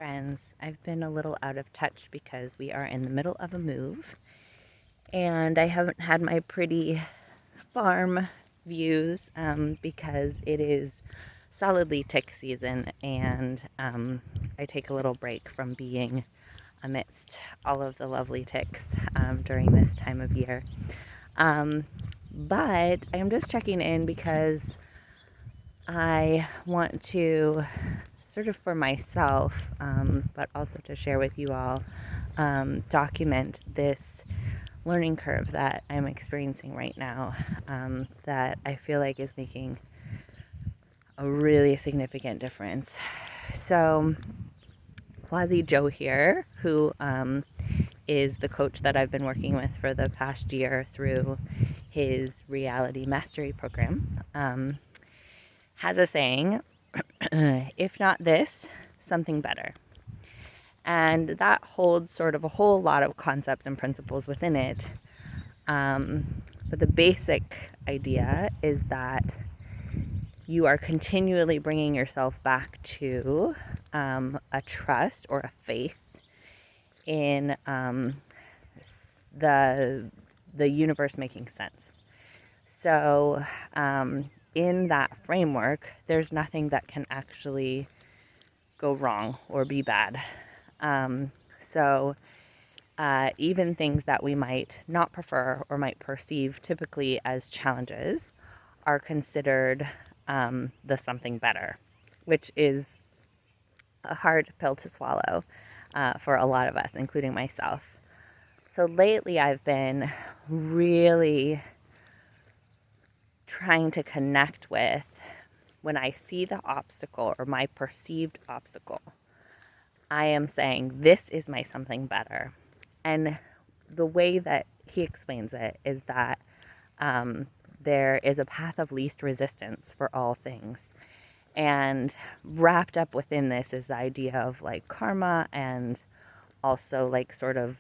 Friends, I've been a little out of touch because we are in the middle of a move and I haven't had my pretty farm views because it is solidly tick season and I take a little break from being amidst all of the lovely ticks during this time of year. But I'm just checking in because I want to sort of for myself, but also to share with you all, document this learning curve that I'm experiencing right now that I feel like is making a really significant difference. So, Quasi Joe here, who is the coach that I've been working with for the past year through his reality mastery program, has a saying, if not this, something better. And that holds sort of a whole lot of concepts and principles within it. But the basic idea is that you are continually bringing yourself back to a trust or a faith in the universe making sense. So in that framework, there's nothing that can actually go wrong or be bad. So even things that we might not prefer or might perceive typically as challenges are considered the something better, which is a hard pill to swallow for a lot of us, including myself. So lately I've been really trying to connect with when I see the obstacle or my perceived obstacle, I am saying, this is my something better. And the way that he explains it is that there is a path of least resistance for all things. And wrapped up within this is the idea of like karma and also like sort of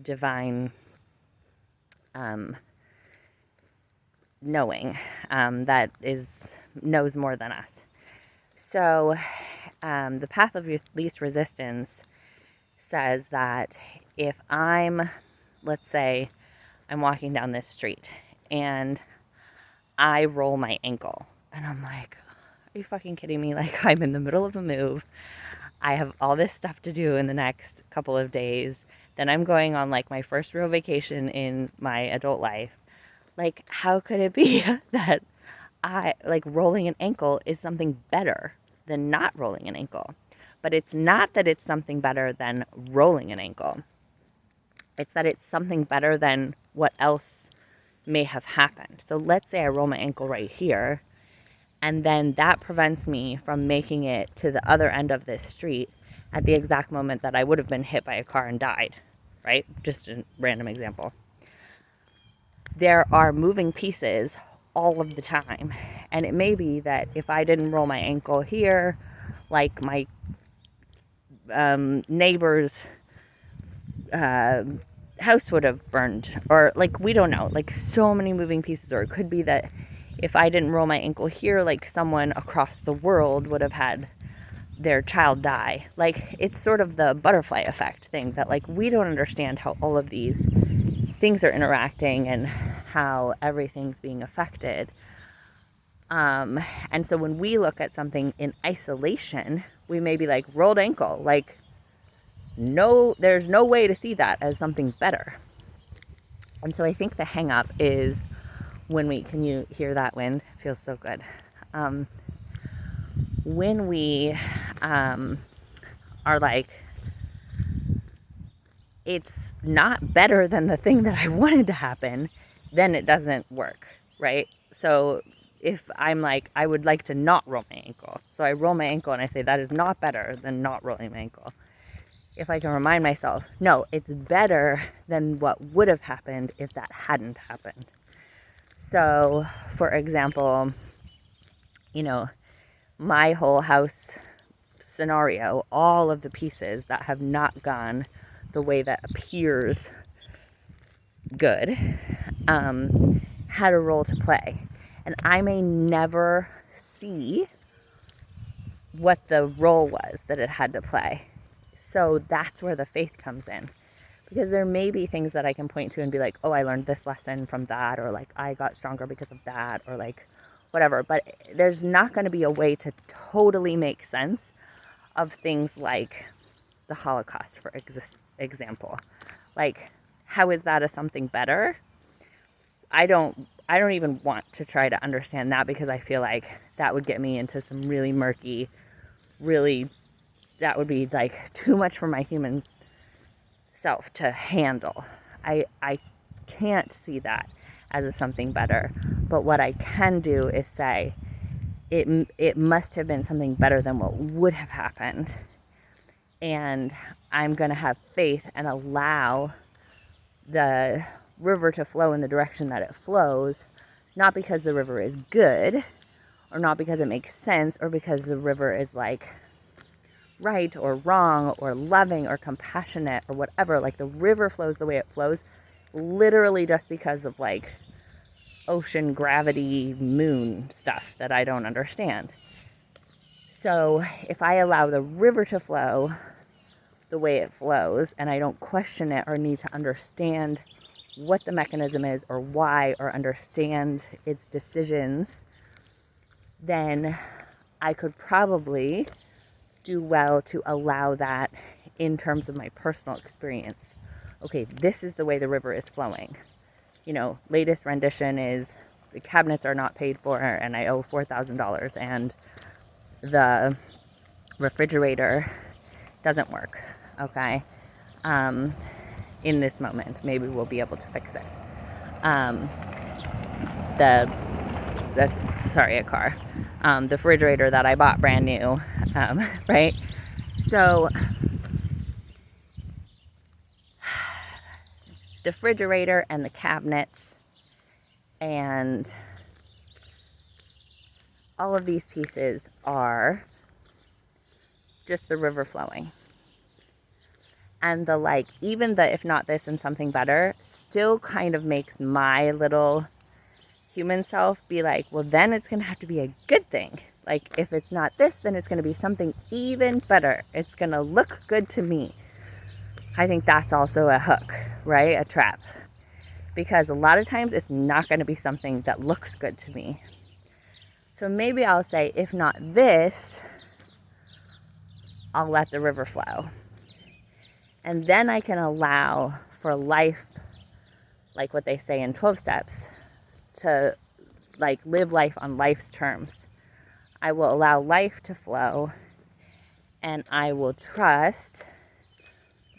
divine knowing that knows more than us. So the path of least resistance says that if let's say I'm walking down this street and I roll my ankle and I'm like, are you fucking kidding me? Like, I'm in the middle of a move. I have all this stuff to do in the next couple of days. Then I'm going on like my first real vacation in my adult life. Like, how could it be that rolling an ankle is something better than not rolling an ankle? But it's not that it's something better than rolling an ankle. It's that it's something better than what else may have happened. So let's say I roll my ankle right here, and then that prevents me from making it to the other end of this street at the exact moment that I would have been hit by a car and died, right? Just a random example. There are moving pieces all of the time. And it may be that if I didn't roll my ankle here, like my neighbor's house would have burned, or like, we don't know, like so many moving pieces. Or it could be that if I didn't roll my ankle here, like someone across the world would have had their child die. Like, it's sort of the butterfly effect thing that like we don't understand how all of these things are interacting and how everything's being affected. And so when we look at something in isolation, we may be like, rolled ankle, like, no, there's no way to see that as something better. And so I think the hang up is can you hear that wind? It feels so good. When we are like, it's not better than the thing that I wanted to happen, then it doesn't work, right? So if I'm like, I would like to not roll my ankle, so I roll my ankle and I say that is not better than not rolling my ankle. If I can remind myself, no, it's better than what would have happened if that hadn't happened. So, for example, my whole house scenario, all of the pieces that have not gone the way that appears good, had a role to play. And I may never see what the role was that it had to play. So that's where the faith comes in. Because there may be things that I can point to and be like, oh, I learned this lesson from that, or like I got stronger because of that, or like whatever. But there's not going to be a way to totally make sense of things like the Holocaust, for example. Like, how is that a something better? I don't even want to try to understand that, because I feel like that would get me into some really murky, really, that would be like too much for my human self to handle. I can't see that as a something better. But what I can do is say it must have been something better than what would have happened. And I'm going to have faith and allow the river to flow in the direction that it flows, not because the river is good, or not because it makes sense, or because the river is like right or wrong or loving or compassionate or whatever. Like, the river flows the way it flows literally just because of like ocean gravity moon stuff that I don't understand. So if I allow the river to flow the way it flows, and I don't question it or need to understand what the mechanism is or why, or understand its decisions, then I could probably do well to allow that in terms of my personal experience. Okay, this is the way the river is flowing. You know, latest rendition is the cabinets are not paid for and I owe $4,000, and the refrigerator doesn't work. Okay. In this moment, maybe we'll be able to fix it. A car. The refrigerator that I bought brand new, right? So the refrigerator and the cabinets and all of these pieces are just the river flowing. And the like, even the if not this and something better still kind of makes my little human self be like, well, then it's going to have to be a good thing. Like, if it's not this, then it's going to be something even better. It's going to look good to me. I think that's also a hook, right? A trap. Because a lot of times it's not going to be something that looks good to me. So maybe I'll say, if not this, I'll let the river flow. And then I can allow for life, like what they say in 12 steps, to like live life on life's terms. I will allow life to flow, and I will trust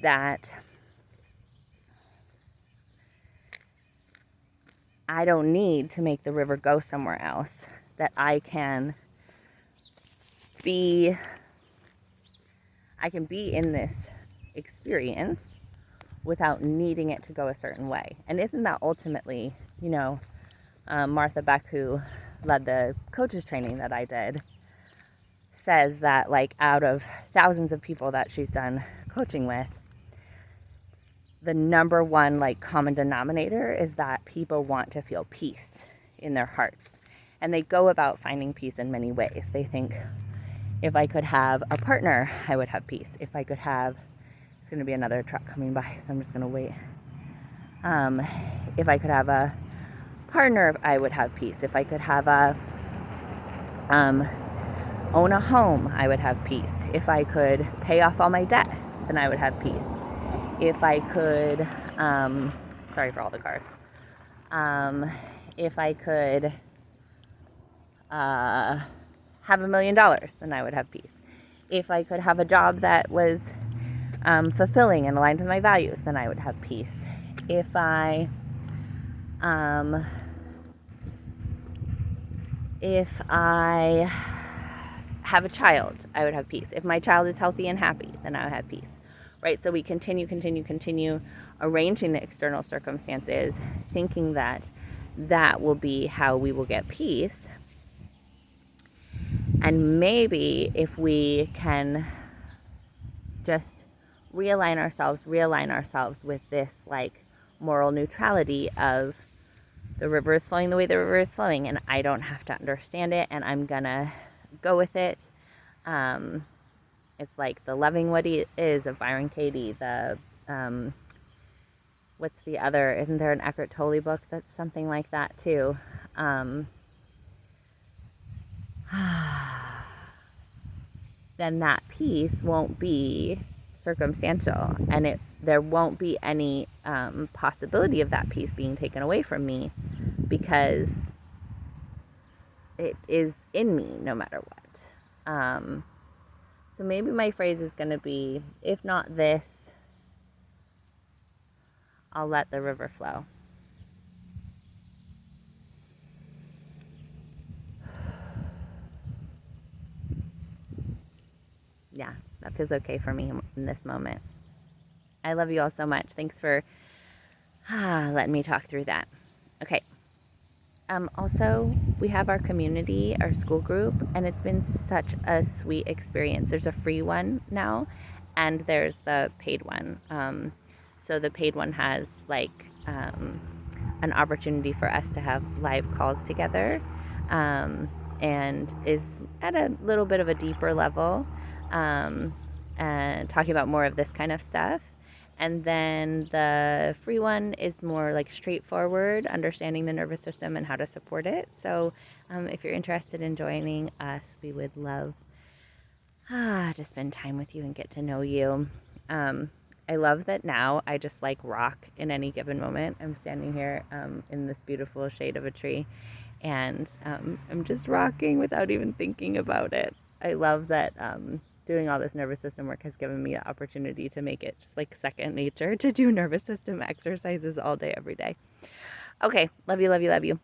that I don't need to make the river go somewhere else, that I can be in this experience without needing it to go a certain way. And isn't that ultimately, you know, Martha Beck, who led the coaches training that I did, says that like out of thousands of people that she's done coaching with, the number one like common denominator is that people want to feel peace in their hearts. And they go about finding peace in many ways. They think, if I could have a partner, I would have peace. If I could have, it's going to be another truck coming by, so I'm just going to wait. If I could have a partner, I would have peace. If I could have own a home, I would have peace. If I could pay off all my debt, then I would have peace. If I could, sorry for all the cars. If I could have $1 million, then I would have peace. If I could have a job that was fulfilling and aligned with my values, then I would have peace. If I have a child, I would have peace. If my child is healthy and happy, then I would have peace. Right? So we continue arranging the external circumstances, thinking that that will be how we will get peace. And maybe if we can just realign ourselves with this like moral neutrality of the river is flowing the way the river is flowing, and I don't have to understand it, and I'm gonna go with it. It's like the Loving What He Is of Byron Katie. The what's the other? Isn't there an Eckhart Tolle book that's something like that too? Then that peace won't be circumstantial, and there won't be any possibility of that peace being taken away from me, because it is in me no matter what. So maybe my phrase is going to be, if not this, I'll let the river flow. Yeah, that feels okay for me in this moment. I love you all so much. Thanks for letting me talk through that. Okay. Also, we have our community, our school group, and it's been such a sweet experience. There's a free one now, and there's the paid one. So the paid one has an opportunity for us to have live calls together, and is at a little bit of a deeper level, and talking about more of this kind of stuff. And then the free one is more like straightforward, understanding the nervous system and how to support it. So if you're interested in joining us, we would love to spend time with you and get to know you. I love that now I just like rock in any given moment. I'm standing here in this beautiful shade of a tree, and I'm just rocking without even thinking about it. I love that doing all this nervous system work has given me the opportunity to make it just like second nature to do nervous system exercises all day, every day. Okay, love you, love you, love you.